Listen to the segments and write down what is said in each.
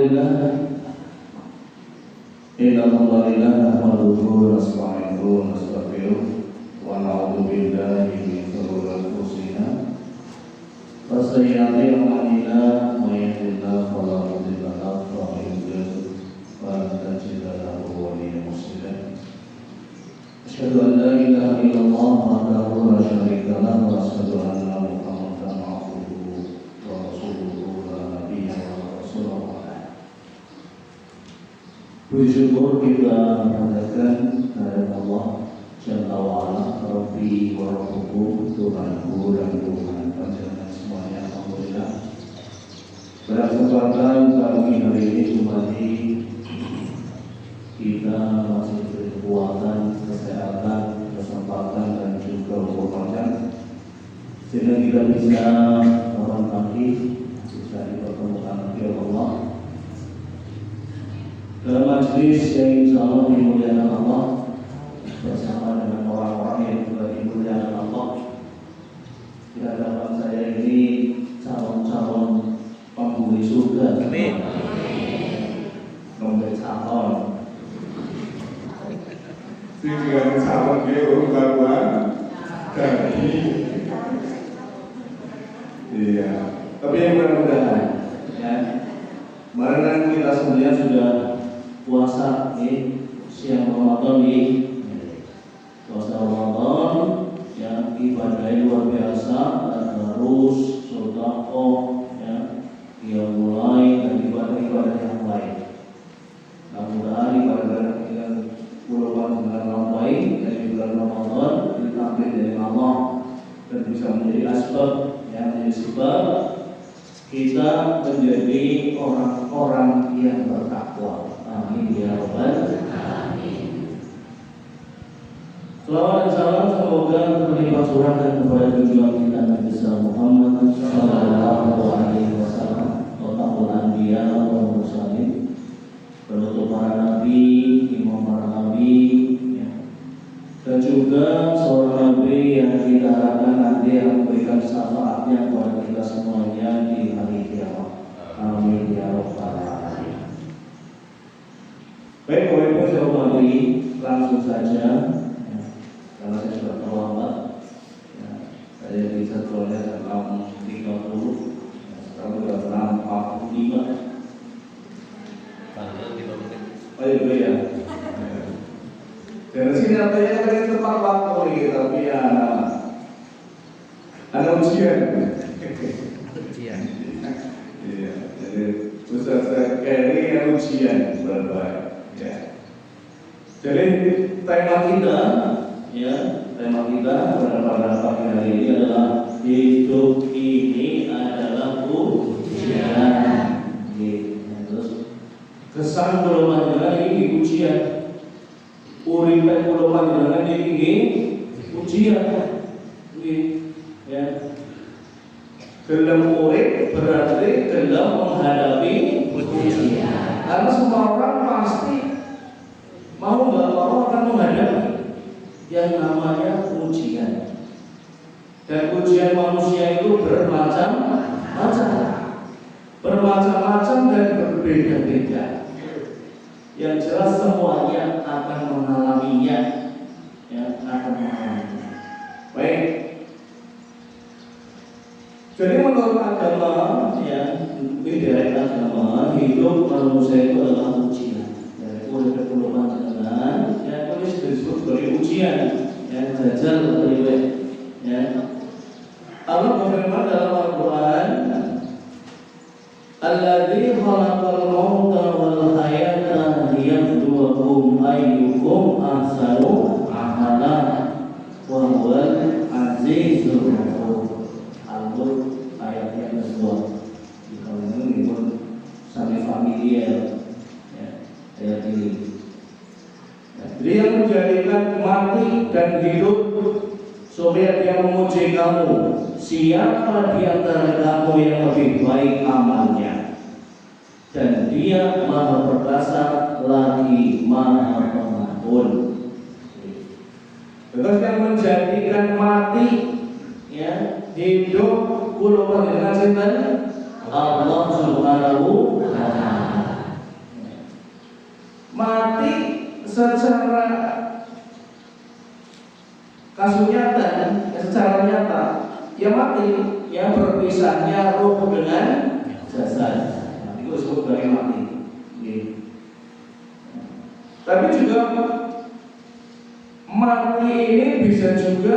Innalhamdulillah nahmaduhu wa nasta'inuhu wa nastaghfiruh wa na'udzu billahi min shururi anfusina wa sayyi'ati a'malina may yahdihillahu fala mudilla lahu wa may yudlil fala tajida lahu waliyyan mursyida. Asyhadu an la ilaha illallah wahdahu la syarika lahu wa asyhadu anna Muhammadan abduhu wa rasuluhu la nabiyya wa rasulullah. Puji syukur kita panjatkan kepada Allah Jalla wa'ala, Rabbi wa Rabbuku, Tuhanku dan Tuhan panjenengan semuanya. Alhamdulillah. Pada kesempatan pagi hari ini Jumadi, kita masih diberi kekuatan, kesehatan, kesempatan dan juga umur panjang sehingga kita bisa bangun pagi, bisa dipertemukan oleh Allah dalam majlis yang insya Allah dimuliakan Allah bersama dengan orang-orang yang juga dimuliakan Allah. Di hadapan saya ini calon-calon penghuni surga. Amin. Nomor calon. Dengan calon dia baruan jadi. Iya. Tapi yang mudah-mudahan, ya, kemarin kita sebenarnya sudah puasa siang Ramadan puasa Ramadan yang ibadahnya luar biasa, terus sedekah ya mulai dan ibadah-ibadah yang lain. Mudah-mudahan ibadah yang bulan ramai dari bulan Ramadan ditampil dari Allah dan bisa menjadi asbab yang menjadi sebab kita menjadi orang-orang yang bertakwa. Amin ya rabbal alamin. Selawat dan salam semoga terlimpah curahkan kepada junjungan kita Nabi Muhammad sallallahu alaihi wasallam, total anbiya wal mursalin, penutup para nabi, imam para nabi, ya. Dan juga seorang nabi yang kita harapkan nanti yang memberikan syafaatnya kepada kita semuanya di hari kiamat. Amin ya rabbal alamin. Baik, Bapak Ibu, saya hormati, langsung saja, ya, karena saya sudah terlambat, ya, saya bisa keluarnya dalam 30, ya, sekarang sudah dalam 45. Oh iya, ya. Dari sini katanya kan tepat waktu nih, tapi ya ada ujian. Iya, jadi Ustaz Keri yang ujian berbaik. Ya. Jadi tema kita pada pagi hari ini adalah hidup ini adalah ujian. Terus kesan kula panjenengan ini ujian. Urip kula panjenengan ini ujian. Ya. Dalam urip berarti dalam menghadapi ujian. Karena semua orang pasti mau nggak mau akan menghadapi yang namanya ujian. Dan ujian manusia itu bermacam-macam dan berbeda-beda. Yang jelas semuanya akan mengalaminya, ya, akan mengalaminya. Baik. Jadi menurut agama, ya, dari agama, hidup manusia itu adalah ujian. Dari urip kula panjenengan, ya, itu disebut sebagai ujian, ya, jajal riwayat, ya. Allah berfirman dalam Al-Quran, Alladzi khalaqal mauta wal hayata liyabluwakum ayyukum ahsanu amala wa huwal azizul ghafur. Al-Mulk ayat yang kedua. Kalau ini pun sangat familiar, ya, ayat ini. Ya, dia yang menjadikan mati dan hidup supaya dia menguji kamu. Siapa di antara kamu yang lebih baik amalnya? Dan dia maha perkasa lagi maha pengampun. Terus yang menjadikan mati, ya, hidup kula panjenengan sinten? Allah Subhanahu wa taala. mati secara kasus nyata, secara nyata, ya mati, ya berpisahnya roh dengan jasad. Itu disebut sebagai mati. Tapi juga mati ini bisa juga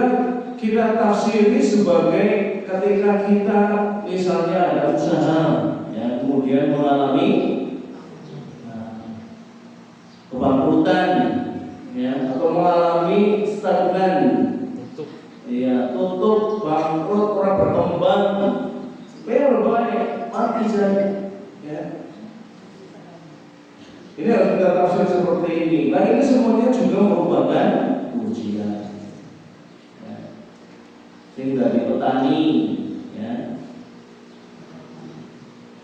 kita tafsiri sebagai ketika kita misalnya ada usaha, ya, kemudian mengalami kebangkrutan, ya, atau mengalami stagnan, ya, tutup, bangkrut, orang berkembang, berbahaya, mati saja, ya. Ini harus kita tafsir seperti ini. Nah, ini semuanya juga merupakan ujian. Ya. Sehingga di petani, ya,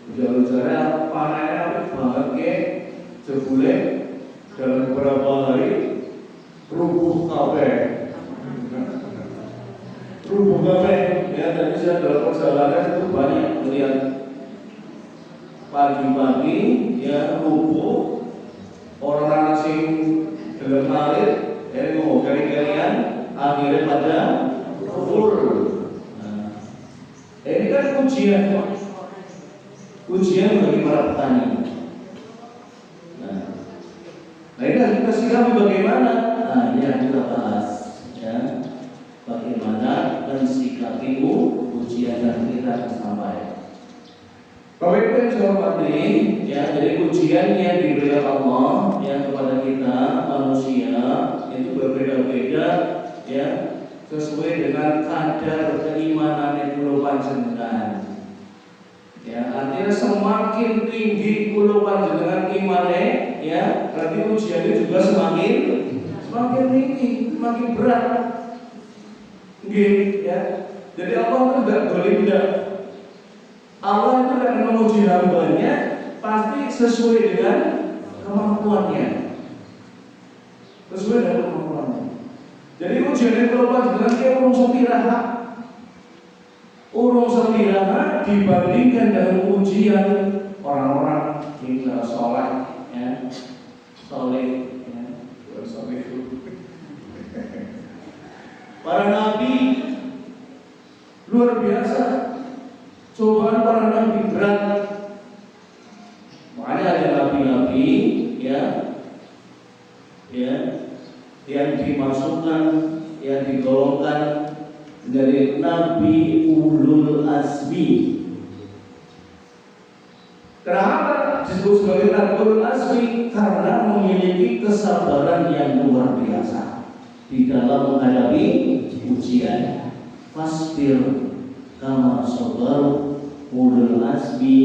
ujar-ujarnya panennya banget ke jebule dalam beberapa hari rubuh kabeh. Rubuh kabeh, ya. Tadi saya dalam perjalanan itu banyak melihat pagi-pagi, ya, rubuh. Orang asing dalam marit, ya, mau kari-karian, akhirnya pada kufur. Nah, ini kan ujian bagi para petani. Nah, ini harus kita sikapi bagaimana? Nah, ini yang kita bahas, ya, bagaimana mensikapi ujian yang kita sampai. Bapak Ibu yang saya hormati, ya, jadi ujian yang diberikan Allah, yang kepada kita manusia itu berbeda-beda, ya, sesuai dengan kadar keimanan yang kulo panjenengan. Ya, artinya semakin tinggi kulo panjenengan imane, ya, berarti ujiannya juga semakin tinggi, semakin berat. Nggih, ya. Jadi Allah itu tidak boleh tidak. Allah itu akan menguji hambanya pasti sesuai dengan kemampuannya. Sesuai dengan kemampuannya. Jadi ujian yang berubah dengan dia urung sepiraha dibandingkan dengan ujian orang-orang yang soleh, ya, soleh, ya, soleh. Para nabi luar biasa. Cobaan para nabi berat. Makanya ada nabi-nabi, ya, yang dimasukkan, yang digolongkan dari nabi ulul azmi. Kenapa disebut sebagai nabi ulul azmi? Karena memiliki kesabaran yang luar biasa di dalam menghadapi ujian. Fasbir kama sabaru ulul azmi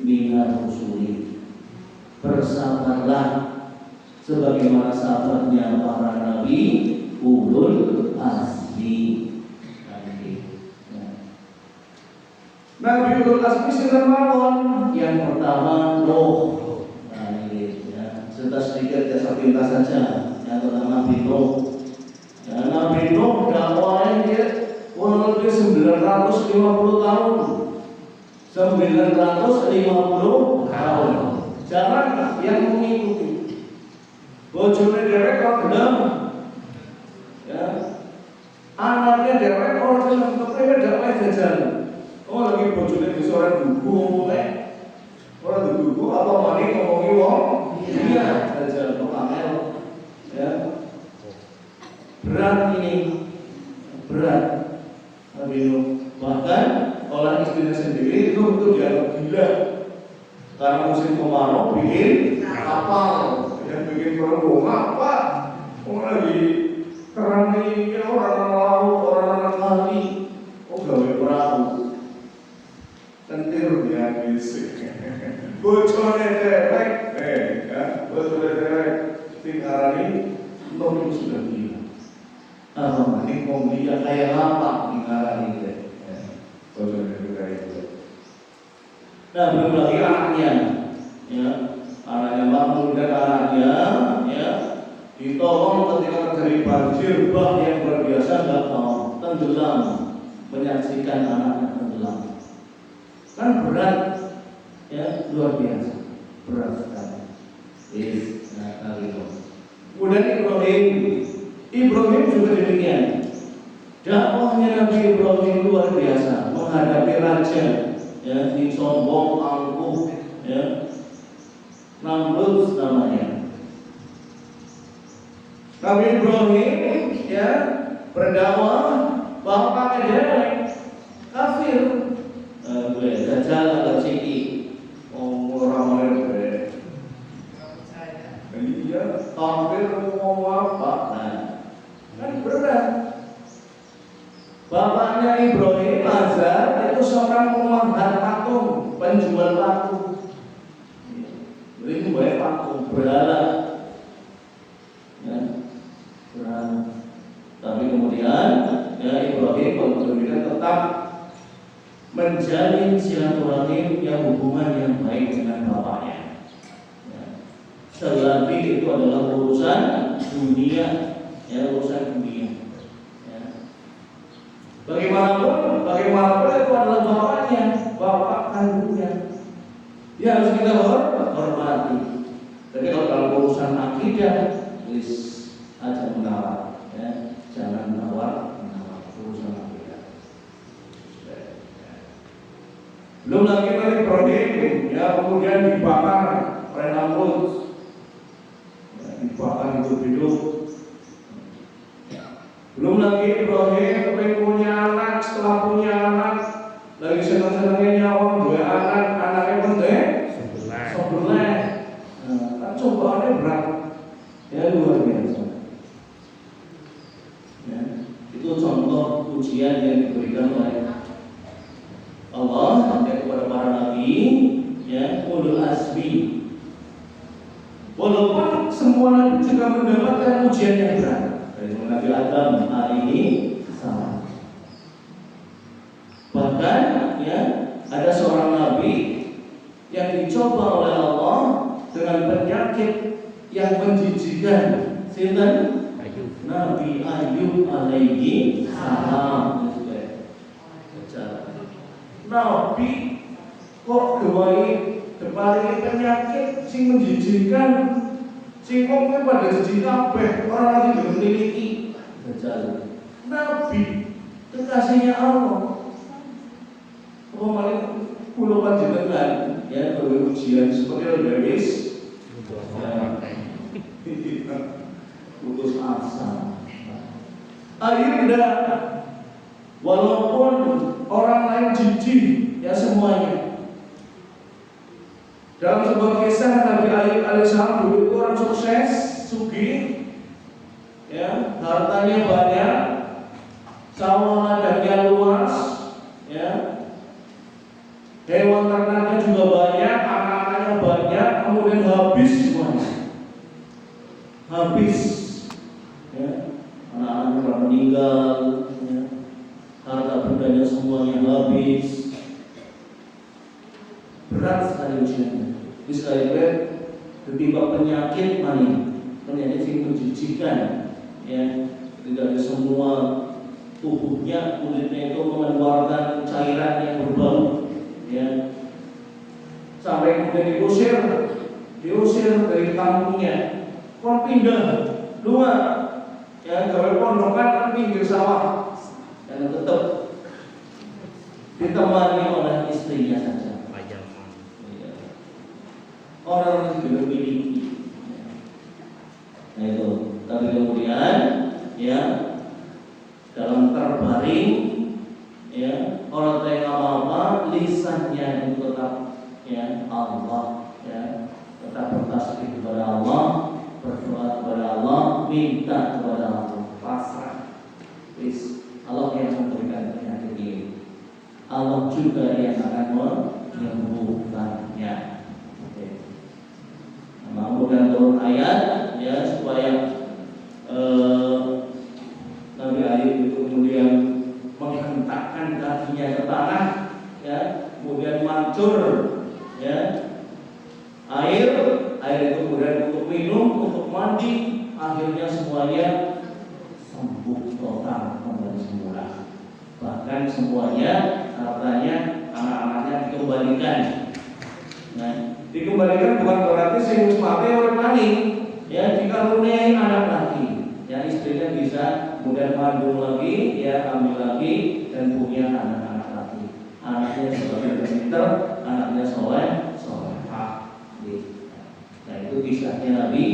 minar rusuli. Bersabarlah sebagaimana sabarnya para nabi ulul azmi. Nabi ulul azmi sinten mawon? Yang pertama Nuh. Nah, ini, ya, sedikit ya sepintas saja. Yang pertama Nabi Nuh. Ya, Nabi Nuh dakwahnya dia kurang lebih 950 tahun. 950 tahun. Jangan yang mengikuti. Bojone derek kok gelem. Ya. Anaknya derek orang gelem kepriwe dakwah jajan. Oh, lagi bojone di sore dugu ngomongnya. Orang dugu apa mari ngomongi wong? Iya, jajan kok angel. Ya. Berat ini. Berat. Bahkan oleh istrinya sendiri itu dianggap gila karena musim kemarau bikin kapal, yang bikin perahu apa? Orang lagi kerang ini orang laut, orang kali, gawe perahu, kentir dia bisik, bocornya derek, bocornya derek, tinggalan ini belum sudah gila. Ini mau dia kayak apa tinggalan ini? Nah, belum lagi anaknya, ya, anaknya makmur dan anaknya, ya, ditolong ketika terjadi banjir bah yang luar biasa, nggak mau tenggelam, menyaksikan anaknya tenggelam, kan berat, ya, luar biasa, berat sekali. Nah, gitu. Kemudian Ibrahim juga demikian. Dakwahnya Nabi Ibrahim luar biasa, menghadapi raja, ya, disombong, angkuh, ya, Namrud namanya. Nabi Ibrahim, ya, berdakwah bapaknya dia kafir, dajjal atau ciki, orang iya, kafir mau apa? Nah, kan berat. Bapaknya Ibrahim Azar itu seorang pemahat patung, penjual patung. Ini banyak patung berhala, ya, berhala. Tapi kemudian, ya, Ibrahim tetap menjalin silaturahim yang hubungan yang baik dengan bapaknya. Ya. Selagi itu adalah urusan dunia, ya, urusan dunia. Bagaimanapun itu adalah bapaknya, bapak kandungnya. Ya harus kita hormati. Tapi kalau dalam urusan akidah, please aja menawar, ya, jangan menawar urusan akidah. Belum lagi Nabi Ibrahim, ya, kemudian dibakar oleh Namrud, ya, dibakar hidup-hidup. Belum lagi Ibrahim punya anak, setelah punya anak lagi senang-senangnya nyawang dua anaknya penting sebelah. Kan cobaannya berat, ya, luar biasa. Ya, itu contoh ujian yang diberikan oleh Allah kepada para nabi, ya, ulul azmi. Walaupun semua nabi juga mendapatkan ujian yang berat. Nabi Adam hari ini sama. Bahkan, ya, ada seorang nabi yang dicoba oleh Allah dengan penyakit yang menjijikkan. Sinten? Nabi Ayub alaihi salam. Nabi kok diparingi penyakit sing menjijikkan. Singkongnya pada jijik kabeh, orang lagi memiliki dajjal. Nabi kekasihnya Allah. Apa paling pulau panjenengan, ya, berujian seperti Lewis, putus asa. Akhirnya, walaupun orang lain jijik, ya, semuanya. Dalam sebuah kisah Nabi Ayub alaihissalam dulu itu orang sukses, sugih, ya, hartanya banyak, sawah ladangnya luas, ya, hewan ternaknya juga banyak, anak-anaknya banyak, kemudian habis semuanya, habis, ya, anak-anaknya sudah meninggal, ya, harta bendanya semuanya habis. Berat sekali ujiannya. Misalnya ketimpa penyakit penyakit yang menjijikan, ya, tidak ada semua tubuhnya, kulitnya itu mengeluarkan cairan yang berbau, ya, sampai kemudian diusir dari kampungnya. Kon pindah luar, ya, gawe pondokan pinggir sawah, dan tetap ditemani oleh istrinya saja. Orang yang tidak memiliki. Nah itu. Tapi kemudian, ya, dalam terbaring, ya, orang yang apa-apa, lisannya itu tetap, ya, Allah, ya, tetap bertasbih kepada Allah, berdoa kepada Allah, minta kepada Allah, pasrah. Please, Allah yang memberikan penyakit ini. Allah juga yang akan menyembuhkannya. Kemudian turun ayat, ya, supaya Nabi Ayub itu kemudian menghentakkan kakinya ke tanah, ya, kemudian mancur, ya, air itu kemudian untuk minum, untuk mandi, akhirnya semuanya sembuh total kembali semula. Bahkan semuanya hartanya, anak-anaknya dikembalikan. Nah, dikembalikan bukan berarti sing mati orang mani, ya dikaruniai anak laki, ya istrinya bisa kemudian mandul lagi, ya hamil lagi dan punya anak-anak laki. Anaknya sebagai pinter, anaknya soleh, solehah. Nah itu kisahnya Nabi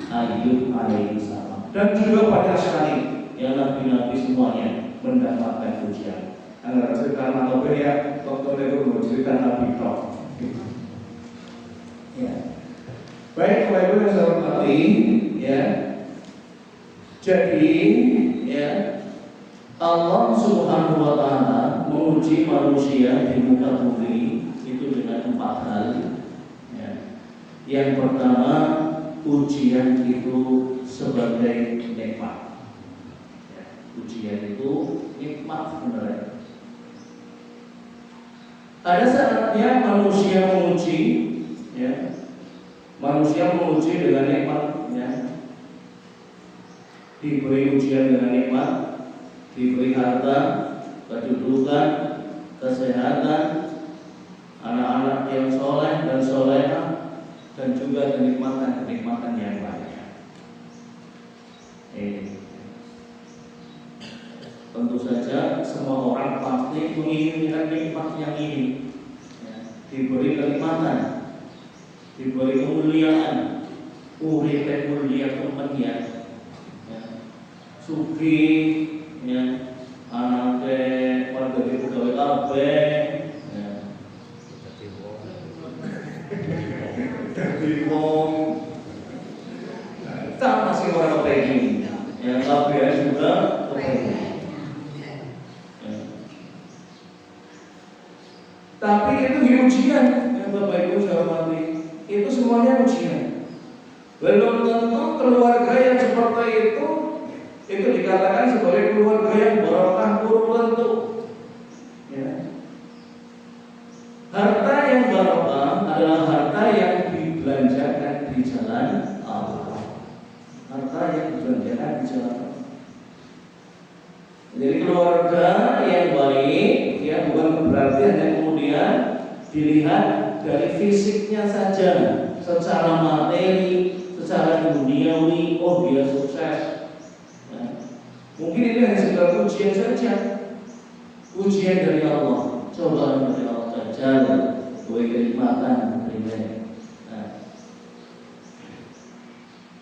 Ayub alaihissalam. Dan juga banyak sekali yang nabi-nabi semuanya mendapatkan ujian. Agar cerita Nabi ya, dokter itu cerita Nabi Tok. Ya. Baik, Bapak Ibu yang saya hormati, ya. Jadi, ya, Allah Subhanahu wa taala menguji manusia di muka bumi itu dengan 4 hal. Ya. Yang pertama, ujian itu sebagai nikmat. Ya. Ujian itu nikmat sebenarnya. Ada saatnya manusia menguji, ya, manusia menguji dengan nikmat, ya, diberi ujian dengan nikmat, diberi harta, kedudukan, kesehatan, anak-anak yang soleh dan solehah, dan juga kenikmatan-kenikmatan yang banyak. Tentu saja semua orang pasti menginginkan nikmat yang ini, ya, diberi kenikmatan, diberi kemuliaan, uripe mulia temennya, ya, suki, ya, anaknya warga di pegawai kabeh, ya, jadi wong, tak masih orang kepengen, ya kabeh juga kepengen. Tapi itu ujian, ya Bapak Ibu saya hormati. Itu semuanya ujian. Belum tentu keluarga yang seperti itu dikatakan sebagai keluarga yang barokah, belum tentu. Ya. Harta yang barokah adalah harta yang dibelanjakan di jalan Allah. Harta yang dibelanjakan di jalan Allah. Jadi keluarga yang baik, ya, bukan berarti hanya kemudian dilihat dari fisiknya saja, secara materi, secara duniawi, oh dia sukses. Ya. Mungkin ini hanya sekedar ujian saja, ujian dari Allah, cobaan dari Allah saja, sebagai kenikmatan pribadi.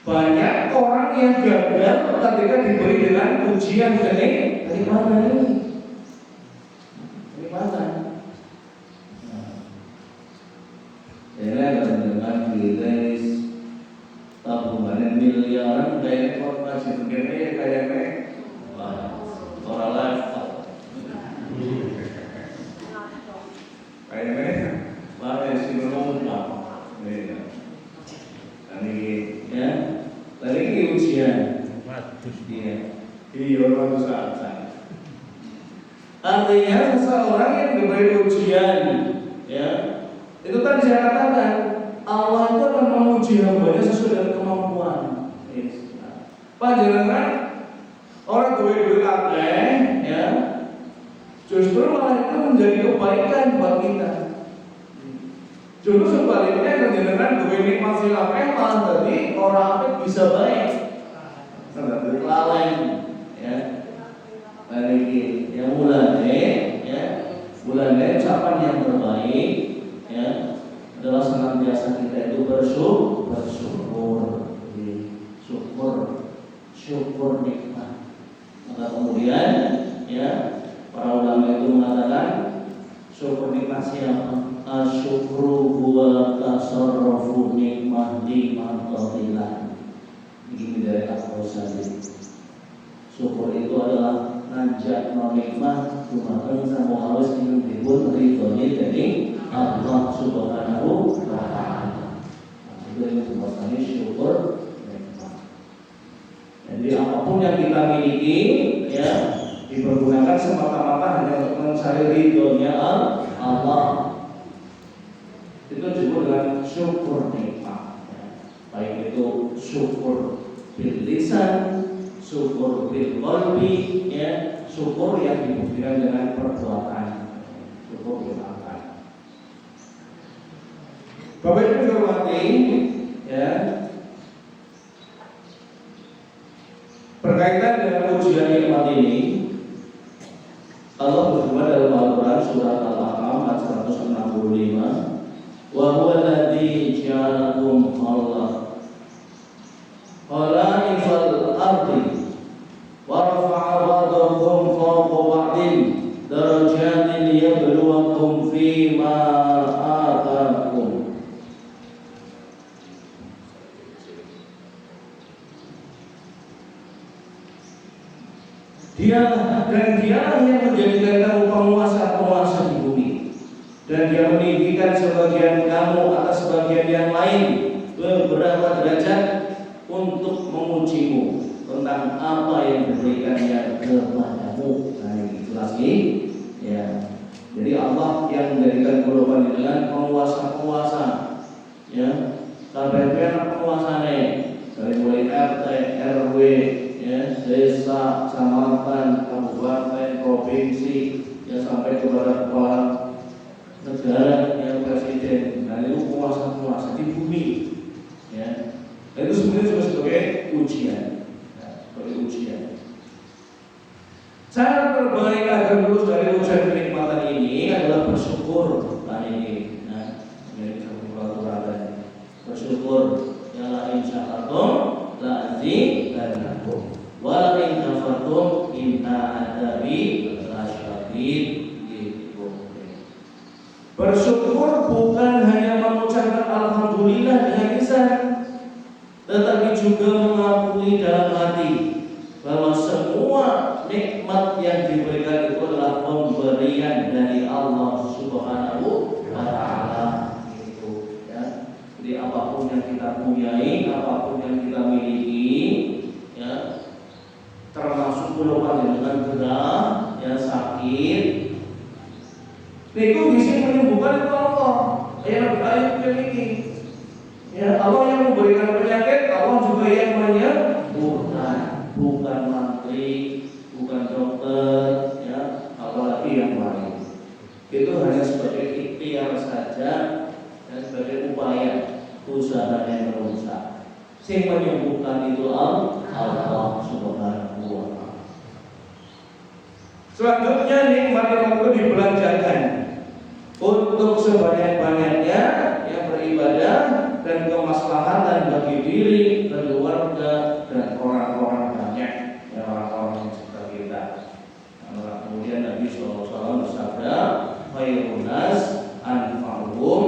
Banyak orang yang gagal ketika diberi dengan ujian kenikmatan ini. Kenikmatan. Ini dengan bisnis tabungan miliaran kayak korporasi begini kayaknya orang lain. Kayaknya mana sih menunggu ini ya, tadi ini ujian. Iya, orang saat. Artinya seseorang yang diberi ujian, ya, itu tadi saya katakan Allah itu akan menguji hambanya sesuai dengan kemampuan. Panjenengan orang duit akeh, ya, justru malah itu menjadi kebaikan buat kita. Justru sebaliknya panjenengan duit nikmat akeh malah tadi orang akeh bisa baik. Lalai, ya. Lagi yang bulannya, ya, bulannya ucapan yang terbaik, ya, adalah senantiasa kita itu syukur nikmat. Maka kemudian, ya, para ulama itu mengatakan syukur nikmat siapa? Asyukru huwa tasarrufu nikmati ma'tadilah. Ini dari Al-Ghazali. Syukur itu adalah najak nikmat tumakan sama harus dibun ridhoni dari Allah Subhanahu wa taala. Itu yang disebutkan syukur nikmat. Jadi apapun yang kita miliki, ya, dipergunakan semata-mata hanya untuk mencari ridhonya Allah. Itu disebut dengan syukur nikmat, ya. Baik itu syukur bil lisan, syukur bil qalbi, ya, syukur yang dibuktikan dengan perbuatan, syukur bil akal. Bapak Ibu hormati, ya, ini Allah berfirman dalam Al-Quran surat Al-An'am ayat 165, wa huwa alladzi ja'alakum khala'ifal ardi wa rafa'a ba'dakum fawqa ba'din darajatin liyabluwakum fima atakum. Dialah yang menjadikan kamu penguasa-penguasa di bumi, dan Dia meninggikan sebagian kamu atas sebagian yang lain beberapa derajat untuk mengujimu tentang apa yang diberikannya kepadamu. Nah, ini jelas nih, ya. Jadi Allah yang menjadikan golongan dengan penguasa-penguasa, ya. KBP penguasanya dari mulai RT, RW, ya, desa, kecamatan, kabupaten, provinsi, ya sampai kepada kepala negara, ya presiden. Nah, itu penguasa-penguasa di bumi, ya. Nah, itu sebenarnya juga sebagai ujian, ya, sebagai ujian. Cara terbaik agar lulus dari ujian kenikmatan ini adalah bersyukur. Nah ini, ini satu peraturan. Bersyukur. Ya la insya'atum la azidannakum wa la in kafartum inna adabi lasyadid. Gitu. Bersyukur bukan hanya mengucapkan alhamdulillah dengan lisan, tetapi juga mengakui dalam hati bahwa semua nikmat yang diberikan itu adalah pemberian dari Allah Subhanahu wa Ta'ala. Gitu, ya. Jadi apapun yang kita punyai, apapun yang kita miliki, ya, termasuk golongan dengan gerah, ya sakit, itu bisa menyembuhkan itu Allah. Ayat miliki. Ya, Allah yang memberikan penyakit, Allah juga yang menyembuhkan, bukan mantri, bukan dokter, ya, apalagi yang lain. Itu hanya sebagai ikhtiar saja dan sebagai upaya usaha yang merusak. Sing menyembuhkan itu Allah Subhanahu wa Ta'ala. Selanjutnya nikmat itu dibelanjakan untuk sebanyak-banyaknya yang beribadah dan kemaslahatan bagi diri, keluarga, dan orang-orang banyak, ya, orang-orang yang sekitar kita. Nah, kemudian Nabi SAW bersabda, khairun nas anfa'uhum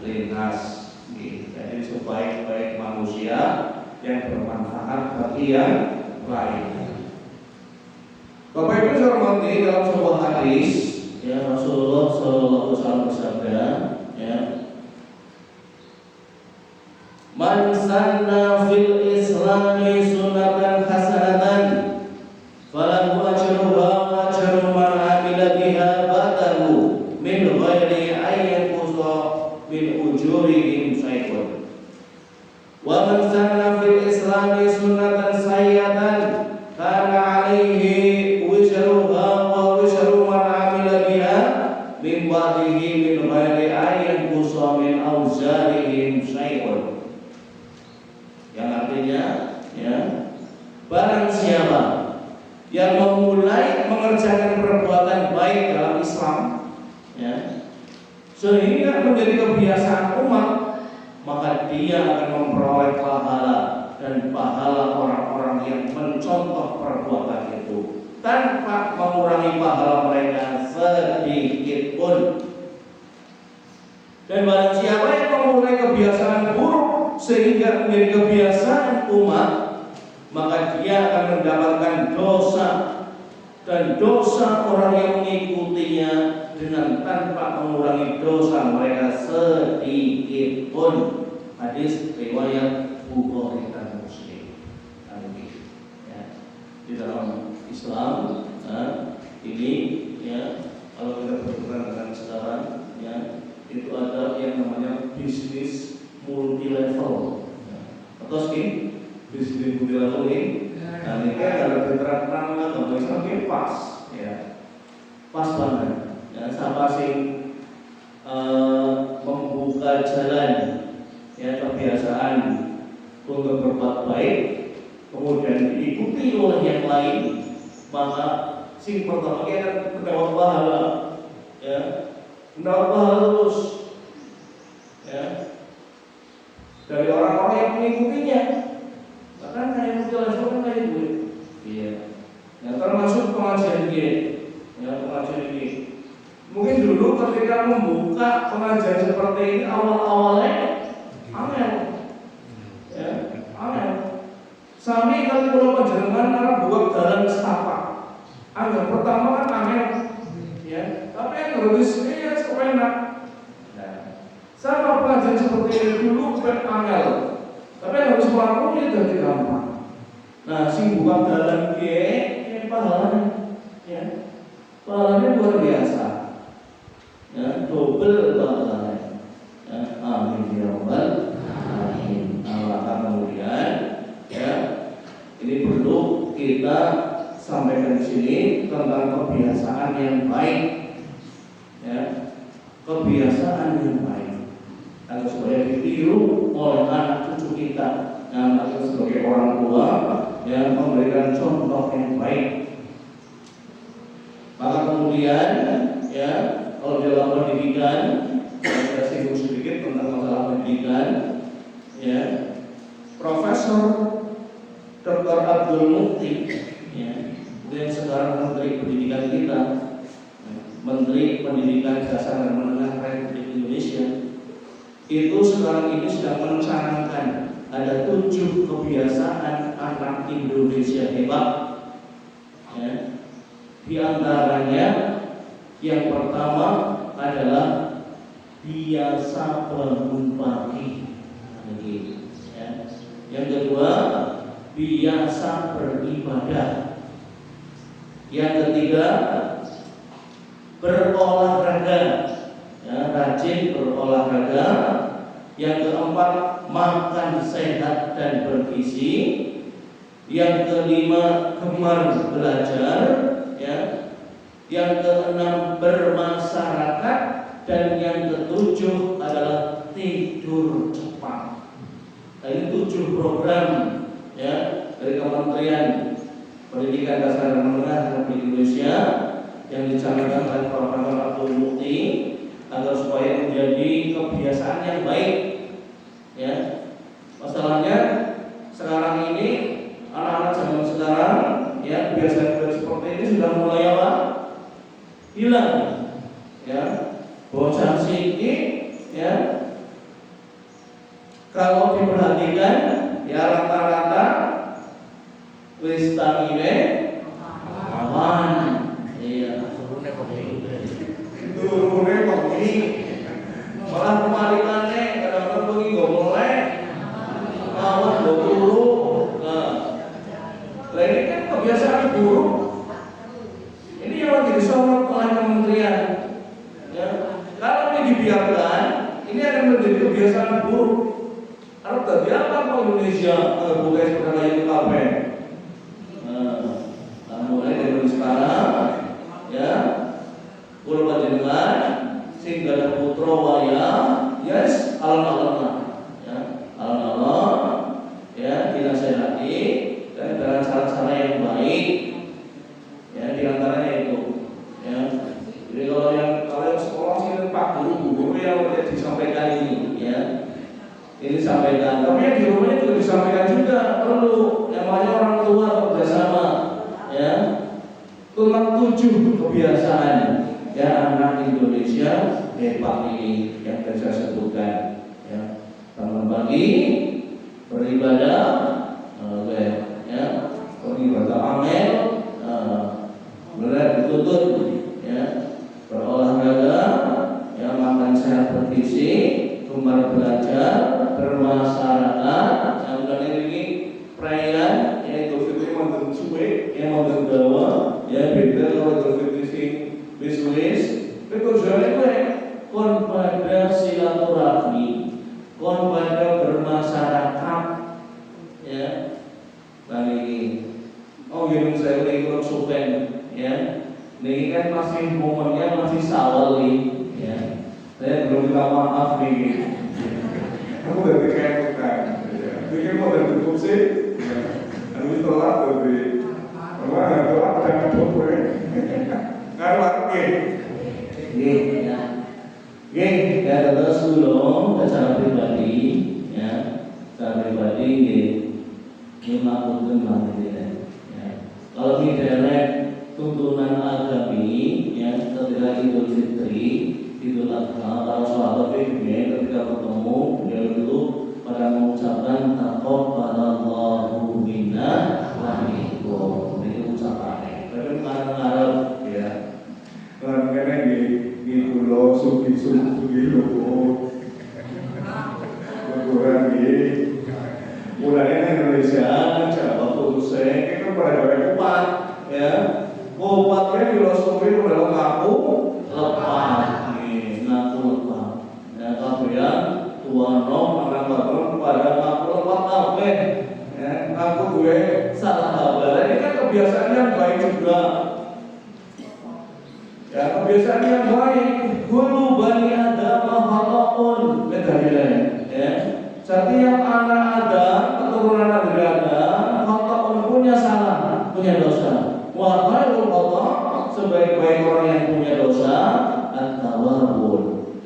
linnas. Jadi sebaik-baik manusia yang bermanfaat bagi yang lain. Bapak Ibu saya hormati, dalam sebuah hadis, ya, Rasulullah SAW bersabda, ya, man sanna fil islami sunnatan hasanatan falahu ajruha wa ajru man amila biha ba'dahu min ghairi ayyanqusa min ujurihim syai'un. Wa man sanna fil islami sunnatan sayyatan kana alaihi wizruha wa wizru man amila biha min ba'dihi min ghairi ayyanqusa min auzarihim syai'un. Yang artinya, ya, barang siapa yang memulai mengerjakan perbuatan baik dalam Islam, ya, sehingga menjadi kebiasaan umat, maka dia akan memperoleh pahala dan pahala orang-orang yang mencontoh perbuatan itu tanpa mengurangi pahala mereka sedikit pun. Dan barang siapa yang memulai kebiasaan buruk sehingga menjadi kebiasaan umat, maka dia akan mendapatkan dosa dan dosa orang yang mengikutinya dengan tanpa mengurangi dosa mereka sedikit pun. Hadis riwayat Bukhari dan Muslim. Ya. Di dalam Islam, ini, ya, kalau kita berhubungan dengan sekarang, ya, itu ada yang namanya bisnis multi level, atau skin bisnis multi level ini. Nah, ini kan ada diterapkan agama Islam ini pas, ya, pas banget. Ya, siapa sih membuka jalan, ya, kebiasaan untuk berbuat baik, kemudian diikuti oleh yang lain, Maka sing pertama kita akan mendapat pahala, ya, mendapat pahala terus, ya, dari orang-orang yang mengikutinya. Bahkan kayak mutilasi kan kayak gue, iya. Yang termasuk pengajian ini, ya, pengajian ini. Mungkin dulu ketika membuka pengajian seperti ini awal-awalnya angel, ya, angel. Sami kali pulau panjenengan arep buka dalan setapak. Angel pertama kan angel, ya. Tapi yang harus ini ya sepenak. Nah, sama pengajian seperti ini dulu angel. Tapi yang harus melakukan itu tidak gampang. Nah, sing buka dalan ini pahalanya, ya, pahalanya luar biasa. Ya, double pahalanya. Ya, amin ya rabbal alamin. Maka kemudian, ya, ini perlu kita sampaikan di sini tentang kebiasaan yang baik, ya, kebiasaan yang baik agar supaya ditiru oleh anak cucu kita, yang kita sebagai orang tua yang memberikan contoh yang baik. Maka kemudian, ya, kalau dalam pendidikan, saya singgung sedikit tentang masalah pendidikan, ya, Profesor Dr. Abdul Mukti, ya, yang sekarang Menteri Pendidikan kita, Menteri Pendidikan Dasar dan Menengah Republik Indonesia, itu sekarang ini sedang mencanangkan ada 7 kebiasaan anak Indonesia hebat, ya. Di antaranya yang pertama adalah biasa bangun pagi, ya. Yang kedua biasa beribadah. Yang ketiga berolahraga, ya, rajin berolahraga. Yang keempat makan sehat dan bergizi. Yang kelima gemar belajar, ya. Yang keenam bermasyarakat, dan yang ketujuh adalah tidur cepat. Nah, ini 7 program, ya, dari Kementerian Pendidikan Dasar dan Menengah Republik Indonesia yang dicanangkan oleh Profesor Abdul Mukti agar supaya menjadi kebiasaan yang baik, ya. Masalahnya sekarang ini anak-anak zaman sekarang, ya, kebiasaan seperti ini sudah mulai apa? Hilang, ya. Bocah siki, ya, kalau diperhatikan, ya, rata-rata wis tangine awan, iya, turune kok ini malah kemalikannya kadang-kadang pergi go melek awan go turu. Nah, ini kan kebiasaan buruk. Ini yang lagi disorot oleh kementerian, ya. Kalau ini dibiarkan, ini akan menjadi kebiasaan buruk. Harus tadi apa kalau Indonesia bukan seperti itu kafe. Nah, mulai dari sekarang, ya, kulo panjenengan sing gadah putra waya, yes, alon-alon, ya, alon-alon, ya, dinasehati dan dengan cara-cara yang baik, ya, diantaranya itu, ya. Jadi kalau yang sekolah sih Pak guru yang udah disampaikan ini, ya, ini disampaikan. Tapi yang di rumahnya juga disampaikan juga perlu. Yang namanya orang tua bersama, ya, tentang 7 kebiasaan, ya, anak Indonesia hebat ini yang saya sebutkan, ya. Bangun pagi, beribadah, ya, beribadah amel, benar dituntut, ya, berolahraga, ya, makan sehat bergizi, gemar belajar, bermasyarakat, yang udah ini perayaan, ya, Idul Fitri wonten suwe, ya, wonten dawa, ya, beda kalau Idul Fitri sing wis-wis, itu tujuannya gue kon pada silaturahmi, kon pada bermasyarakat, ya. Nah ini, oh gini saya udah ikut supen, ya. Ini kan masih momennya masih sawal nih, ya. Saya belum minta maaf nih. Kamu udah kayak bukan, bikin mau dan tutup sih, harus telat tapi, memang telat dan kowe. Ngaruh apa? Nggih, ya. Nggih, ya terus kula secara pribadi ya, secara pribadi nggih maksudipun mangkene ya. Kalau misalnya tuntunan agami ya ketika Idul Fitri, Idul Adha, para sahabat ketika bertemu ya itu pada mengucapkan taqabbalallahu minna wa minkum. Ini ucapannya. Tapi ngarep ya. Lan kene di pulau sugi-sugi lho. Kurang iki. Mulanya Indonesia Jawa Pusat itu pada kupat ya. Kupatnya filosofi udah ngaku lepas nih, ngaku lepas. Ya kabehan tuano orang baru pada ngaku lepas apa? Ya ngaku gue salah kabar. Ini kan kebiasaan yang baik juga. Ya kebiasaan yang baik. Guru bani Adam khata'un bedanya ya. Setiap anak Adam, keturunan Nabi Adam, khata'un punya salah, punya dosa. Wa khairul khata', sebaik-baik orang yang punya dosa, at-tawwabun,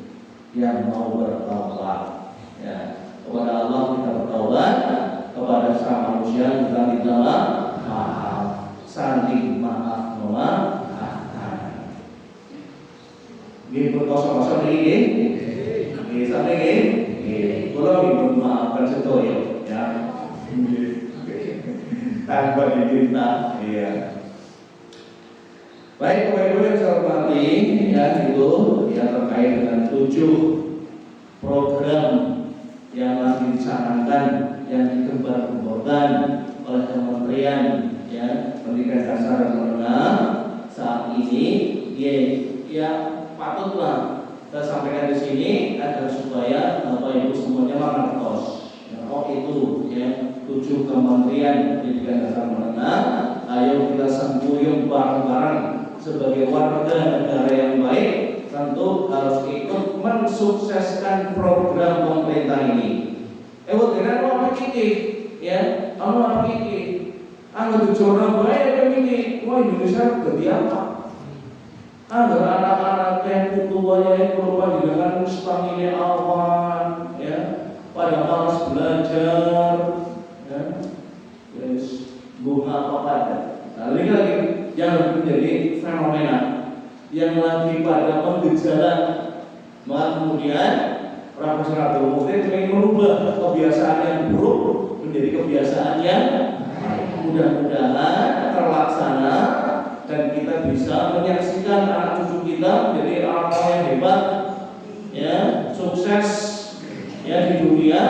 yang mau bertaubat. Ya, kepada Allah kita bertaubat, kepada sesama manusia kita minta maaf, saling maaf memaafkan. Ini kosong-kosong ini, sampai ini, kalau minta maafkan setuju, ya, tanpa diminta, iya. Baik, Bapak Ibu yang saya hormati, ya itu ya terkait dengan 7 program yang lagi dicanangkan, yang digembar-gemborkan oleh Kementerian ya Pendidikan Dasar dan Menengah saat ini, ya patutlah saya sampaikan di sini agar supaya Bapak Ibu semuanya mengertos. Ya, itu ya 7 Kementerian Pendidikan Dasar Menengah. Ayo kita sembuyung bareng-bareng sebagai warga negara yang baik, tentu harus ikut mensukseskan program pemerintah ini. Dengan apa pikir, ya, apa pikir? Anggur jodoh baik ini, wah Indonesia jadi apa? Agar anak-anak yang tua yang berubah dengan mustahil awan, ya, pada malas belajar, ya, yes, bunga apa pada. Nah, ini lagi yang menjadi fenomena yang lagi pada menggejala, maka kemudian Profesor Abdul Mukhtar ingin merubah kebiasaan yang buruk menjadi kebiasaan yang mudah-mudahan terlaksana dan kita bisa menyaksikan anak cucu kita menjadi orang-orang yang hebat, ya, sukses ya di dunia,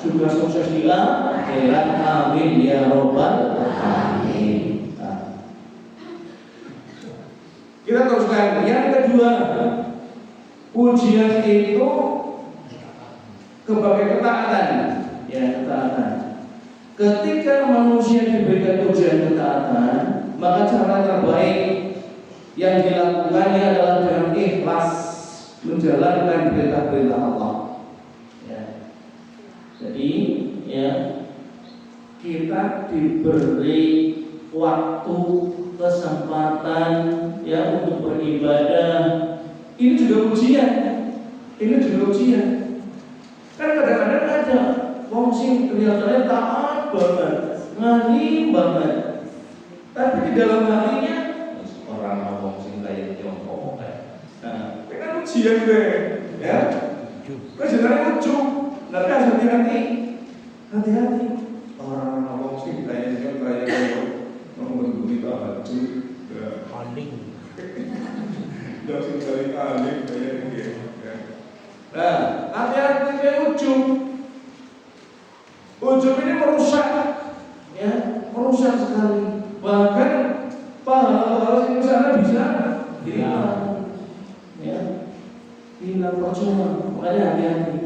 juga sukses di akhirat. Amin ya robbal alamin. Kita teruskan. Yang kedua, ujian itu sebagai ketaatan, ya ketaatan. Ketika manusia diberikan ujian ketaatan, maka cara terbaik yang dilakukannya adalah dengan ikhlas menjalankan perintah-perintah Allah. Ya. Jadi, ya kita diberi waktu, kesempatan ya untuk beribadah. Ini juga ujian. Kan kadang-kadang ada wong sing kelihatannya taat banget, ngalim banget, tapi di dalam hatinya orang wong sing kaya jongkok. Nah, itu kan ujian gue, ya. Kau sebenarnya ujung, tapi harus hati-hati. Orang wong sing kaya jongkok. Ngomong berita hati, paling. Jangan sekali paling kayak gitu. Nah, hati-hati kayak ujung. Ujung ini merusak, ya, merusak sekali. Bahkan pahala di sana bisa hilang, ya, hilang percuma. Makanya hati-hati.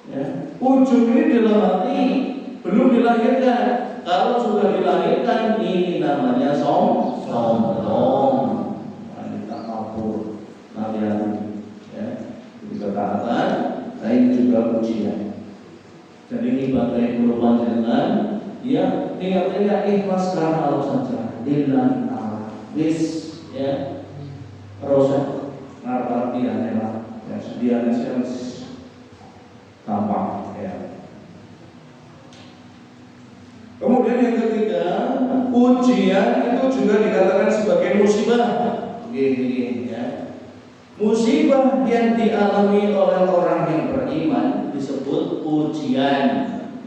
Ya, ujung ini dalam hati belum dilahirkan. Kalau sudah dilahirkan, ini namanya sombong. Ini tak kabur. Hati-hati. Ya, jadi ketaatan. Nah ini juga ujian. Jadi ini bagai perubahan dengan dia tinggal ikhlas karena Allah saja. Lillahi ta'ala. wis ya rosak ngarep diane lah ya sediane gampang ya. Kemudian yang ketiga, ujian itu juga dikatakan sebagai musibah. Gini ya. Musibah yang dialami oleh orang yang beriman disebut ujian.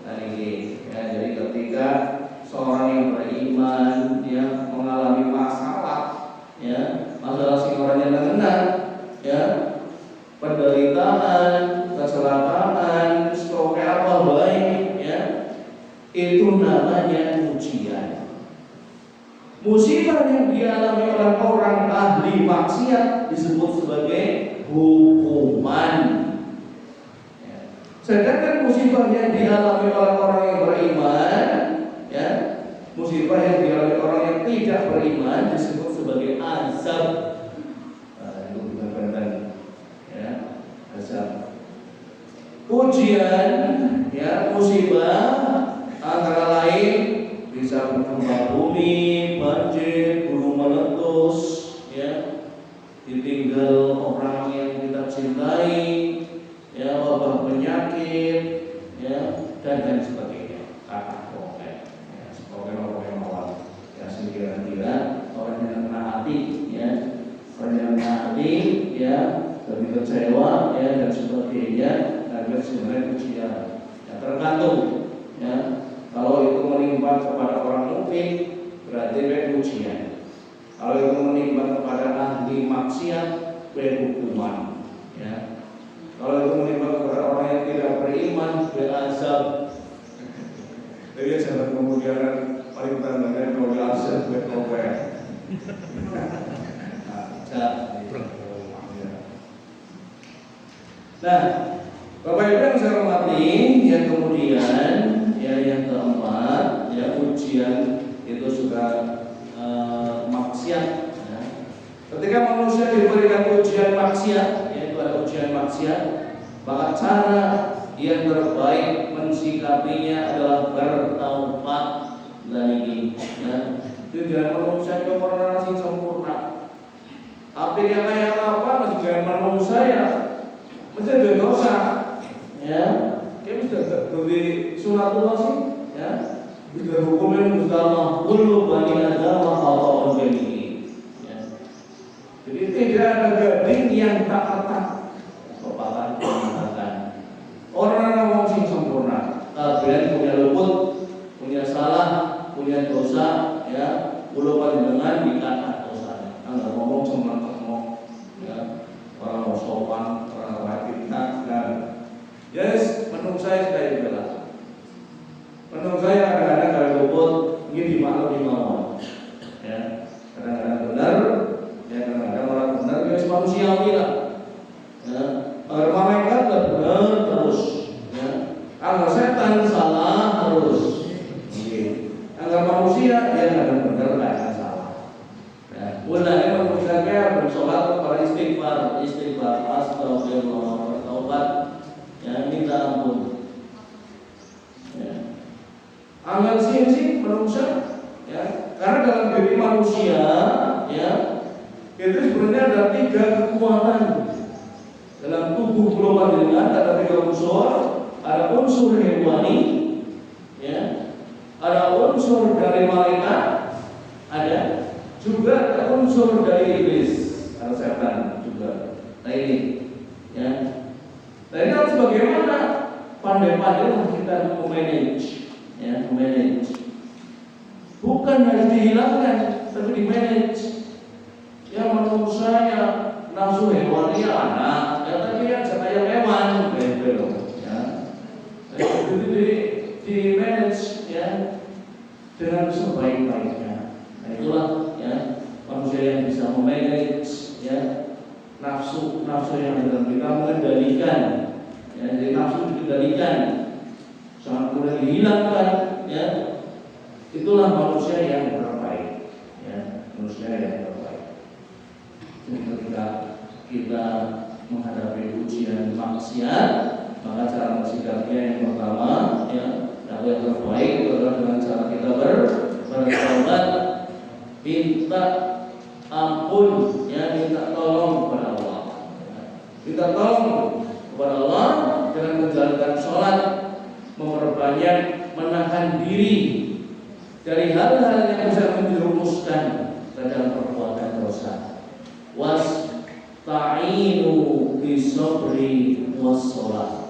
Nah, ini ya, jadi ketika seorang yang beriman dia mengalami masalah, ya masalah sing orangnya terkena, ya penderitaan, kecelakaan, stroke apa baik, ya itu namanya ujian. Musibah yang dialami oleh orang ahli maksiat disebut sebagai hukuman. Sedangkan musibah yang dialami oleh orang yang beriman, ya, musibah yang dialami orang yang tidak beriman disebut sebagai azab. Nah, itu benar-benar, ya, azab. Ujian, ya, musibah antara lain bisa bergempa bumi, banjir, gunung meletus, ya, ditinggal orang yang kita cintai, ya, wabah penyakit, ya, dan lain sebagainya. Kata pokoknya, ya, pokoknya mawar, ya, sekira-kira orang yang kena hati, ya, orang yang kena hati, ya, lebih kecewa, ya, dan sebagainya, agar sebenarnya ujian, ya, tergantung, ya. Kalau itu menimpa kepada orang mukmin berarti ujian. Kalau itu menimpa kepada ahli maksiat hukuman. Ya. Kalau itu menimpa kepada orang yang tidak beriman azab. Jadi jangan kemudian paling utama kalau azab berkobar. Nah, Bapak Ibu yang saya hormati, yang kemudian ya yang keempat, ya ujian itu sudah maksiat. Ya. Ketika manusia diberikan ujian maksiat, yaitu ada ujian maksiat, maka cara yang terbaik mensikapinya adalah bertaubat dari ya. Tidak manusia yang berorasi sempurna. Tapi dia kayak apa? Masih jangan manusia ya, mesti ada dosa. Ya. Kita bisa dari sunatullah sih, ya. Bisa hukumin bersama kullu bani adam wa Allahun bani. Ya. Jadi tidak ada gading yang tak ketat. Bapak mengatakan orang yang sing sempurna, kalian punya luput, punya salah, punya dosa, ya. Kullu panjenengan dikata dosa. Anda ngomong cuma ngomong, ya. Orang sopan, orang rakyat, dan yes, menurut saya sekali bela. Menurut saya kadang-kadang kalau luput ini dimaklumi mawon. Ya, kadang-kadang benar, ya kadang-kadang orang benar, ya manusiawi lah. Ya, kalau malaikat benar terus. Ya, kalau setan salah terus. Agar manusia ya kadang benar kadang salah. Ya, mulanya manusia bersolat kepada istighfar, astagfirullah, bertaubat. Ya, minta ampun. Ya. Amal sih manusia, ya. Karena dalam diri manusia, ya, itu sebenarnya ada 3 kekuatan. Dalam tubuh global dengan ada 3 unsur, ada unsur hewani, ya, ada unsur dari malaikat, ada juga ada unsur dari iblis, ada setan juga. Nah ini, ya. Nah ini harus bagaimana pandai-pandai kita memanage, ya, memanage. Bukan harus dihilangkan, tapi dimanage. Ya menurut saya nafsu hewani ya anak, ya tapi ya kayak hewan, gitu, ya. Itu di manage, ya, dengan sebaik-baiknya. Nah itulah, ya, manusia yang bisa memanage, ya, nafsu yang dalam kita mengendalikan, ya, jadi nafsu dikendalikan, sangat mudah dihilangkan, ya, itulah manusia yang terbaik, ya, manusia yang terbaik. Jadi ketika kita menghadapi ujian maksiat, maka cara bersikapnya yang pertama, ya, yang terbaik itu adalah dengan cara kita bertobat, minta ampun, ya, minta tolong kepada Allah. Minta tolong kepada Allah dengan menjalankan sholat, memperbanyak menahan diri dari hal-hal yang bisa menjerumuskan ke dalam perbuatan dosa. Wasta'inu bisabri wassalah.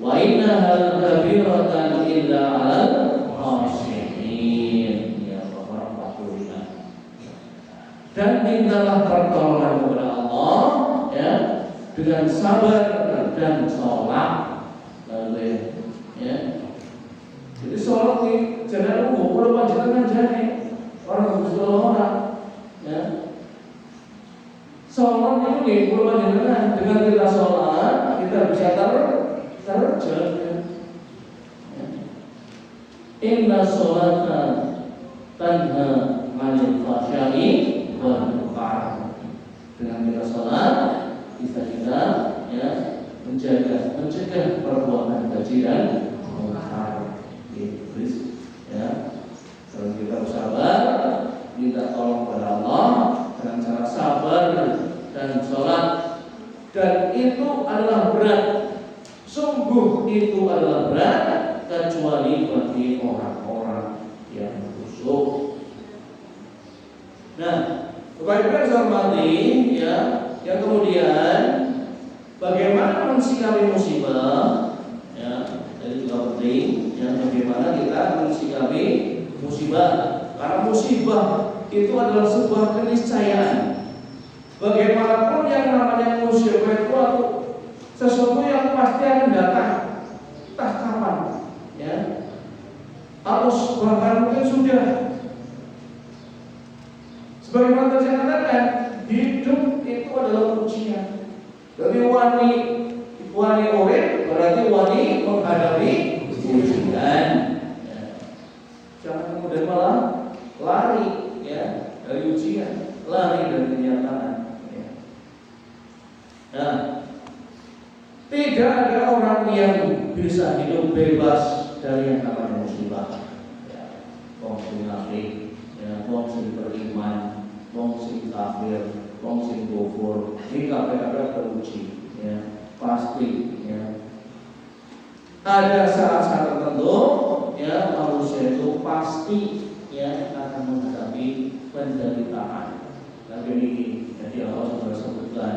Wa innaha kabiratan illa 'alal khashi'in. Ya Allah, 45. Dan mintalah pertolongan kepada Allah, ya, dengan sabar dan sholat. Lalu, ya. Jadi sholat di jangan umum, kalau panjenengan jadi orang harus orang, ya. Sholat itu nih, kalau panjenengan dengan kita sholat, kita bisa terjaga. Inna sholata tanha 'anil fahsya'i wal munkar. Dengan kita sholat, bisa kita, ya, mencegah perbuatan keji dan munkar. Iblis, ya. Kalau kita bersabar, minta tolong kepada Allah dengan cara sabar dan sholat, dan itu adalah berat. Sungguh itu adalah berat, kecuali bagi orang-orang yang khusyuk. Nah, Bapak-Ibu yang hormati, ya, yang kemudian bagaimana mensikapi musibah, ya, itu juga penting, ya, bagaimana kita mensikapi musibah, karena musibah itu adalah sebuah keniscayaan. Bagaimanapun yang namanya musibah itu sesuatu yang pasti akan datang, entah kapan, ya, atau bahkan mungkin sudah. Sebagaimana tadi saya katakan, hidup itu adalah ujian. Jadi wani urip berarti wani menghadapi ujian. Ya. Jangan kemudian malah lari, ya, dari ujian, lari dari kenyataan. Ya. Nah, tidak ada orang yang bisa hidup bebas dari yang namanya musibah. Ya. Wong sing kafir, ya, wong sing beriman, wong sing kafir, wong sing kufur, ini kabeh teruji, ya, pasti, ya. Ada saat-saat tertentu, ya, manusia itu pasti, ya, akan menghadapi penderitaan. Tapi ini, jadi Allah sudah sebutkan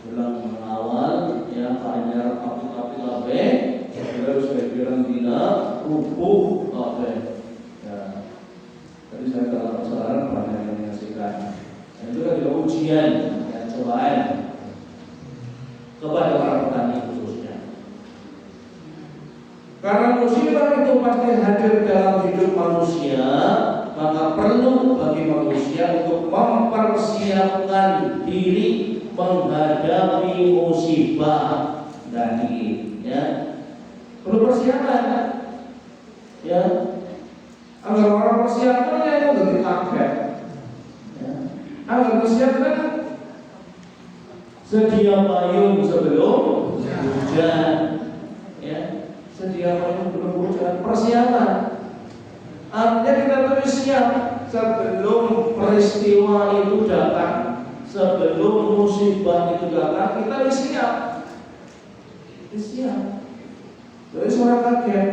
bilang mengawal, ya, hanya api-api kabeh, terus bilang tidak rubuh kabeh. Ya. Tadi saya dalam persoalan banyak yang menyaksikan. Dan itu kan juga ujian, ya, cobaan kepada para petani khususnya. Karena musibah itu pasti hadir dalam hidup manusia, maka perlu bagi manusia untuk mempersiapkan diri menghadapi musibah tadi, ya. Perlu persiapan, ya. Agar orang persiapannya itu lebih kaget, ya. Agar persiapan sedia payung sebelum hujan, ya. Sedia payung sebelum hujan, persiapan. Artinya kita harus siap sebelum peristiwa itu datang, sebelum musibah itu datang, kita harus siap. Siap. Jadi seorang kaget.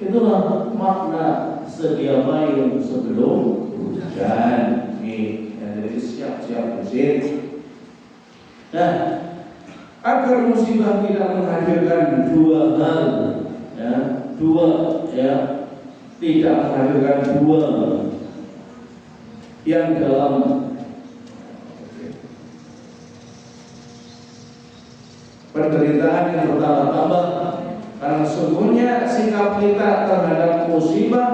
Itulah makna sedia payung sebelum hujan. Jadi siap-siap musim. Nah, agar musibah tidak menghadirkan dua hal, ya, tidak menghadirkan dua yang dalam penderitaan yang bertambah-tambah. Karena sesungguhnya sikap kita terhadap musibah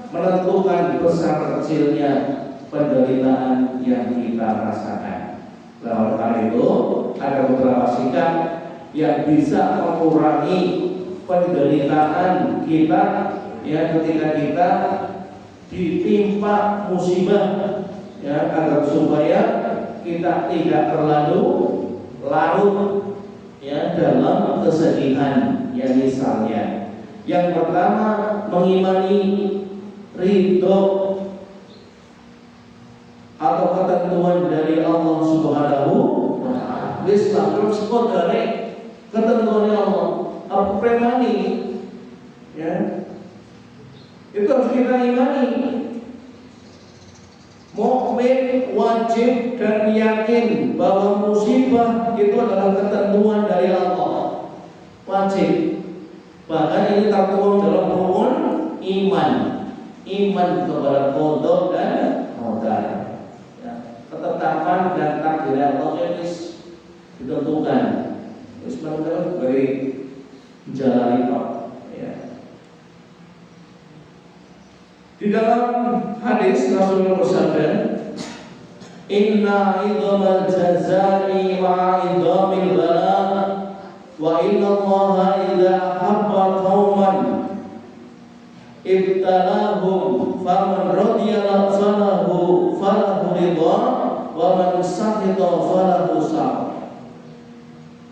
menentukan besar kecilnya penderitaan yang kita rasakan. Oleh karena itu, ada beberapa sikap yang bisa mengurangi penderitaan kita, ya, ketika kita ditimpa musibah, ya, agar supaya kita tidak terlalu larut, ya, dalam kesedihan. Ya, misalnya yang pertama, mengimani ridho ketentuan dari Allah Subhanahu wa taala. Islam terus kodare ketentuan Allah. Apa premani? Ya. Itu harus kita imani. Mukmin wajib dan yakin bahwa musibah itu adalah ketentuan dari Allah. Wajib. Bahkan ini tertuang dalam rukun iman. Iman kepada qada dan qadar. Ya, ketetapan dan takdir Allah itu ditentukan. Terus menurut dari jalani Pak. Ya. Di dalam hadis Rasulullah bersabda, Inna idhamal jazai ma'idhamil bala wa inna allaha idha habba qawman ibtalahum faman radiyallahu falahu ridha wa man sahita falahu sahita.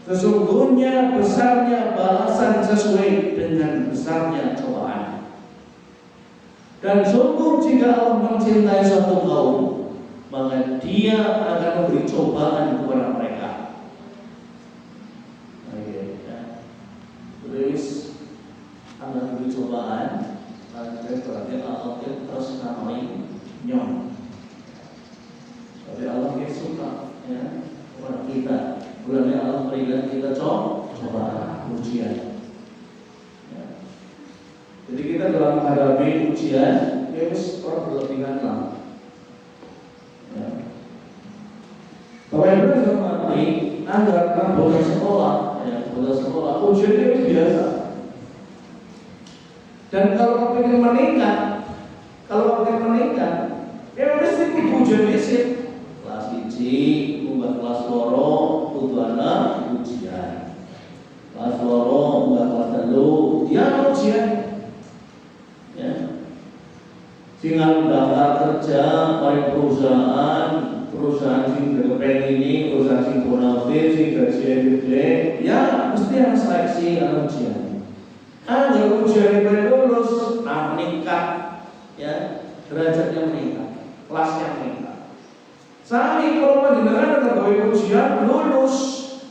Sesungguhnya besarnya balasan sesuai dengan besarnya cobaan. Dan sungguh jika Allah mencintai suatu kaum, maka Dia akan memberi cobaan kepada mereka. Terus akan memberi cobaan, maka berarti Allah terus namai nyong. Tapi Allah suka ya kepada kita. Berarti Allah berikan kita cobaan, ujian. Jadi kita dalam menghadapi ujian, ya harus orang berlebihan lah. Ya. Bapak Ibu yang hormati, agar kan bolos sekolah, ujian itu biasa. Dan kalau ingin meningkat, ya mesti ujian basic. Kelas 1, ubah kelas 2, tujuannya ujian. Kelas 2, ubah kelas 3, ya ujian. Tinggal daftar kerja, paling perusahaan sing kepengen ini, perusahaan sing bonafit, sing gajinya gede, ya mesti ada seleksi, ada ujian. Ada ujian yang lulus, nah meningkat, ya derajatnya meningkat, kelasnya meningkat. Sami kalau panjenengan ada gawe ujian lulus,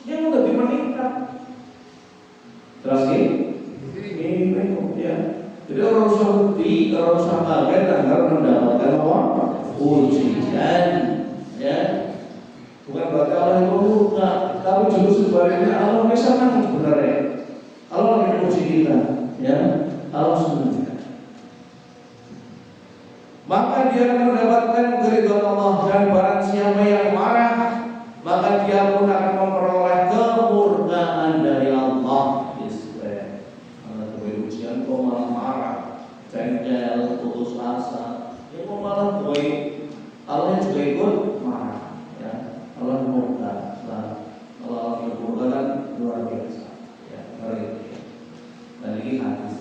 yang udah meningkat. Terus ini ya. Jadi orang usah bukti, orang usah kaget agar mendapatkan apa? Ujian, ya. Bukan berarti Allah itu murka, tapi justru sebaliknya Allah bisa senang sebenarnya. Allah lagi uji kita, ya. Allah senang. Maka dia akan mendapatkan keridhaan Allah, dan barang siapa yang marah, maka dia pun akan memperoleh kemurkaan dari Allah. Ujian kok malah marah, jengkel, putus asa, ya kok malah boy. Allah juga ikut marah, ya. Allah murka, Allah murka kan luar biasa, ya. Dan ini hadis.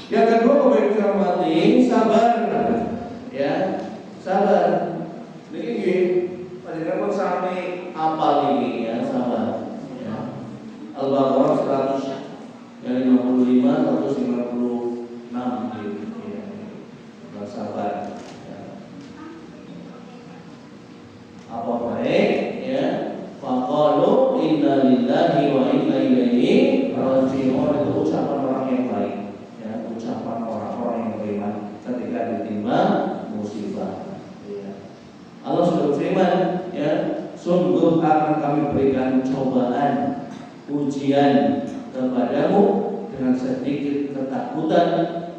Yang kedua, Bapak Ibu yang hormati, sabar, ya, sabar. Ini panjenengan pun sampai apal ini, ya, sabar. Ya. Al-Baqarah 100. Dari 55 atau 56 ya. Sabar ya. Apa baik ya, faqalu inna lillahi wa inna ilaihi raji'un. Itu ucapan orang yang baik ya, ucapan orang-orang yang beriman ketika ditimpa musibah ya. Allah sudah berfirman ya, sungguh akan kami berikan cobaan, ujian kepadamu dengan sedikit ketakutan,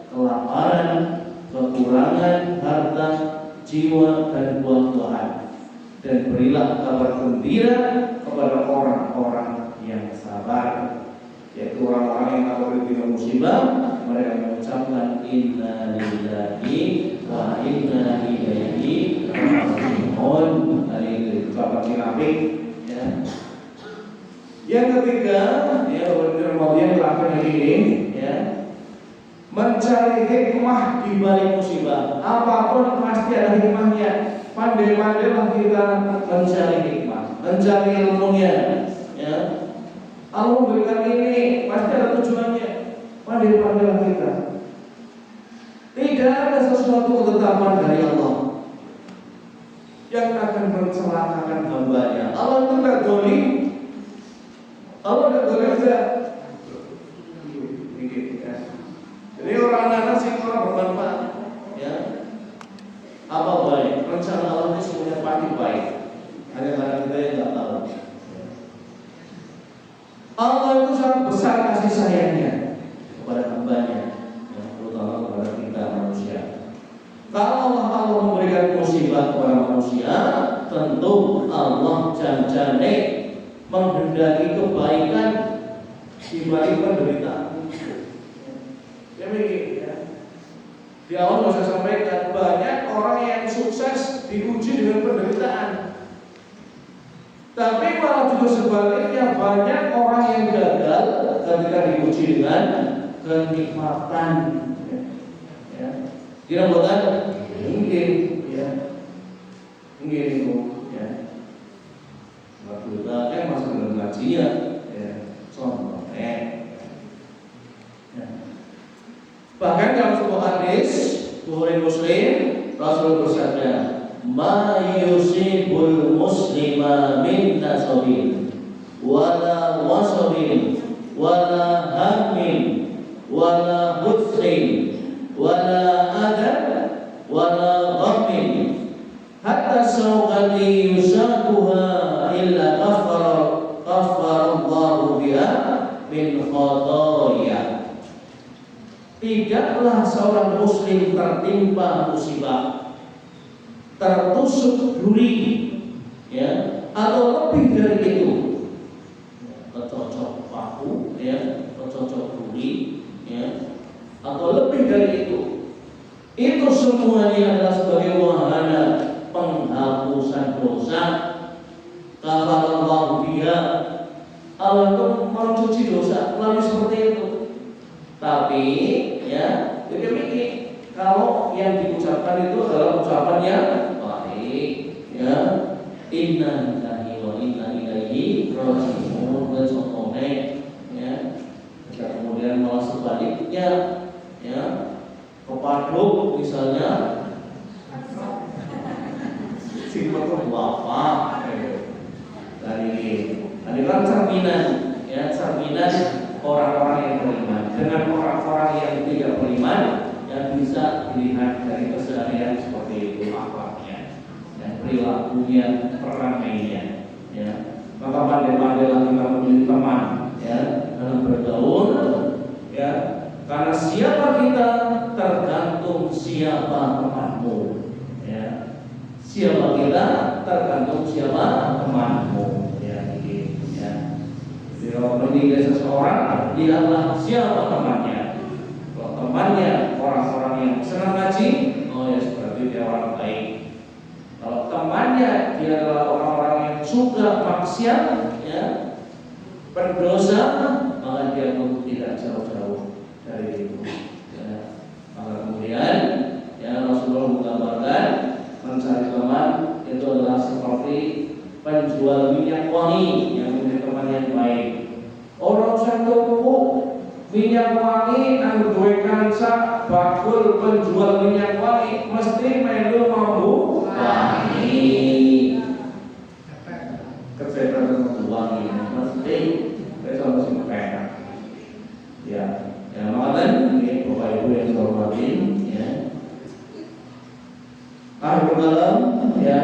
kelaparan, kekurangan harta, jiwa dan buah-buahan. Dan berilah kabar gembira kepada orang-orang yang sabar, yaitu orang-orang yang menghadapi musibah. Mereka mengucapkan inna lillahi wa inna ilaihi raji'un. Dari itu ucapan munafik ya. Yang ketiga, ya, yang terakhir ini, ya, mencari hikmah di balik musibah. Apapun pasti ada hikmahnya. Pandai-pandailah kita mencari hikmah, mencari ilmunya. Ya, Allah memberikan ini pasti ada tujuannya. Pandai-pandailah kita. Tidak ada sesuatu ketetapan dari Allah. yang akan mencelakakan hambanya. Allah itu tidak zalim. Allah tidak zalim saja. Jadi orang anak sih orang bermanfaat. Ya. Apa baik? Rencana Allah itu semuanya pasti baik. Hanya karena kita yang nggak tahu. Allah itu sangat besar kasih sayangnya kepada hambanya, ya, terutama kepada kita manusia. Kalau Allah memberikan musibah kepada manusia, tentu Allah janjane menghendaki kebaikan di balik penderitaan. Ya begini ya. Di awal saya sampaikan banyak orang yang sukses diuji dengan penderitaan. Tapi malah juga sebaliknya banyak orang yang gagal ketika diuji dengan kenikmatan. Ya. Kira bukan? Mungkin, ya. Mungkin itu, ya. Waktu kita kan masuk dalam ngajian, ya. Contohnya. Ya. Bahkan dalam sebuah hadis Bukhari Muslim, Rasul bersabda, "Ma yusibul muslima min nasabin, wala wasabin, wala hammin, wala husrin, wala adab, wala ghammin, hatta sawqati yusakuha illa kafara Allahu biha min khataaya." Tidaklah seorang muslim tertimpa musibah, tertusuk duri, ya, atau lebih dari itu, kecocok paku, ya, kecocok duri, ya, atau lebih dari itu semuanya adalah sebagai wahana penghapusan dosa. Kafarallahu biha, Allah itu mencuci dosa melalui seperti itu. Tapi ya, begini, kalau yang diucapkan itu adalah ucapan yang baik, ya, inna lillahi wa inna ilaihi raji'un, dan contohnya, ya, kemudian malah sebaliknya, ya, kepaduk misalnya, simpan apa, dan ini kan cerminan, ya, cerminan orang-orang yang beriman dengan orang-orang yang tidak beriman, yang bisa dilihat dari keseharian seperti itu akhlaknya, dan perilakunya, peramainya, ya. Maka pandai-pandailah kita memilih teman, ya, dalam bergaul, ya, karena siapa kita tergantung siapa temanmu, ya. Siapa kita tergantung siapa temanmu, ya, gitu, ya. Jadi kalau menilai seseorang, lihatlah siapa temannya. Kalau temannya orang-orang yang senang ngaji, oh ya berarti dia orang baik. Kalau temannya dia adalah orang-orang yang suka maksiat, ya, pendosa, maka dia pun tidak jauh-jauh dari itu. Ya. Maka kemudian, ya, Rasulullah menggambarkan mencari teman itu adalah seperti penjual minyak wangi yang memiliki teman yang baik. Orang satu minyak wangi anu duwe kanca bakul penjual minyak wangi mesti melu mampu wangi. Kesehatan wangi mesti besok mesti penak. Ya, ya makanya ini Bapak Ibu yang saya hormati, ya. Akhir kalam, ya.